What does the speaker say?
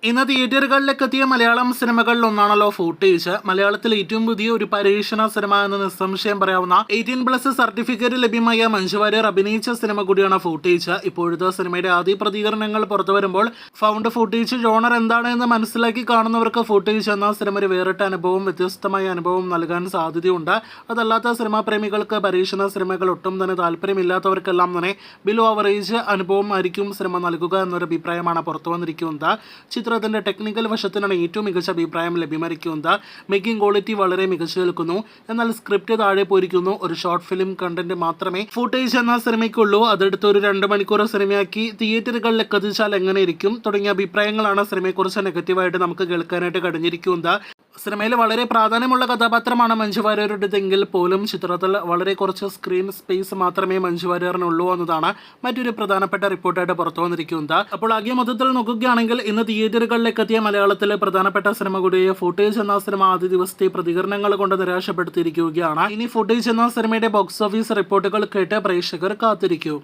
ഇന്ന് തിയേറ്ററുകളിലേക്ക് എത്തിയ മലയാളം സിനിമകളിൽ ഒന്നാണല്ലോ ഫൂട്ടേജ്. മലയാളത്തിൽ ഏറ്റവും പുതിയ ഒരു പരീക്ഷണ സിനിമ എന്ന് നിസ്സംശയം പറയാവുന്ന 18+ സർട്ടിഫിക്കറ്റ് ലഭ്യമായ മഞ്ജു വാര്യർ അഭിനയിച്ച സിനിമ കൂടിയാണ് ഫൂട്ടേജ്. ഇപ്പോഴത്തെ സിനിമയുടെ ആദ്യ പ്രതികരണങ്ങൾ പുറത്തു വരുമ്പോൾ ഫൗണ്ട് ഫൂട്ടേജ് ജോണർ എന്താണ് എന്ന് മനസ്സിലാക്കി കാണുന്നവർക്ക് ഫൂട്ടേജ് എന്ന സിനിമ ഒരു വേറിട്ട അനുഭവം, വ്യത്യസ്തമായ അനുഭവം നൽകാൻ സാധ്യതയുണ്ട്. അതല്ലാത്ത സിനിമാ പ്രേമികൾക്ക്, പരീക്ഷണ സിനിമകൾ ഒട്ടും തന്നെ താല്പര്യമില്ലാത്തവർക്കെല്ലാം തന്നെ ബിലോ ആവറേജ് അനുഭവം ആയിരിക്കും സിനിമ നൽകുക എന്നൊരു അഭിപ്രായമാണ് പുറത്തു വന്നിരിക്കുന്നത്. ചിത്രത്തിന്റെ ടെക്നിക്കൽ വശത്തിനാണ് ഏറ്റവും മികച്ച അഭിപ്രായം ലഭ്യമായിരിക്കുന്നത്. മേക്കിംഗ് ക്വാളിറ്റി വളരെ മികച്ചു നിൽക്കുന്നു. എന്നാൽ സ്ക്രിപ്റ്റ് താഴെ പോയിരിക്കുന്നു. ഒരു ഷോർട്ട് ഫിലിം കണ്ടന്റ് മാത്രമേ ഫൂട്ടേജ് എന്ന സിനിമയ്ക്കുള്ളൂ. അതെടുത്ത് ഒരു 2 മണിക്കൂർ സിനിമയാക്കി തിയേറ്ററുകളിലേക്ക് എത്തിച്ചാൽ എങ്ങനെയിരിക്കും തുടങ്ങിയ അഭിപ്രായങ്ങളാണ് സിനിമയെക്കുറിച്ച് നെഗറ്റീവായിട്ട് നമുക്ക് കേൾക്കാനായിട്ട് കഴിഞ്ഞിരിക്കുന്നത്. സിനിമയിൽ വളരെ പ്രാധാന്യമുള്ള കഥാപാത്രമാണ് മഞ്ജു വാര്യരുടേതെങ്കിൽ പോലും ചിത്രത്തിൽ വളരെ കുറച്ച് സ്ക്രീൻ സ്പേസ് മാത്രമേ മഞ്ജു വാര്യറിനുള്ളൂ എന്നതാണ് മറ്റൊരു പ്രധാനപ്പെട്ട റിപ്പോർട്ടായിട്ട് പുറത്തു വന്നിരിക്കുന്നത്. അപ്പോൾ ആകെ മൊത്തത്തിൽ നോക്കുകയാണെങ്കിൽ ഇന്ന് തിയേറ്ററുകളിലേക്ക് എത്തിയ മലയാളത്തിലെ പ്രധാനപ്പെട്ട സിനിമ കൂടിയ ഫൂട്ടേജ് എന്ന സിനിമ ആദ്യ ദിവസത്തെ പ്രതികരണങ്ങൾ കൊണ്ട് നിരാശപ്പെടുത്തിയിരിക്കുകയാണ്. ഇനി ഫൂട്ടേജ് എന്ന സിനിമയുടെ ബോക്സ് ഓഫീസ് റിപ്പോർട്ടുകൾ കേട്ട് പ്രേക്ഷകർ കാത്തിരിക്കൂ.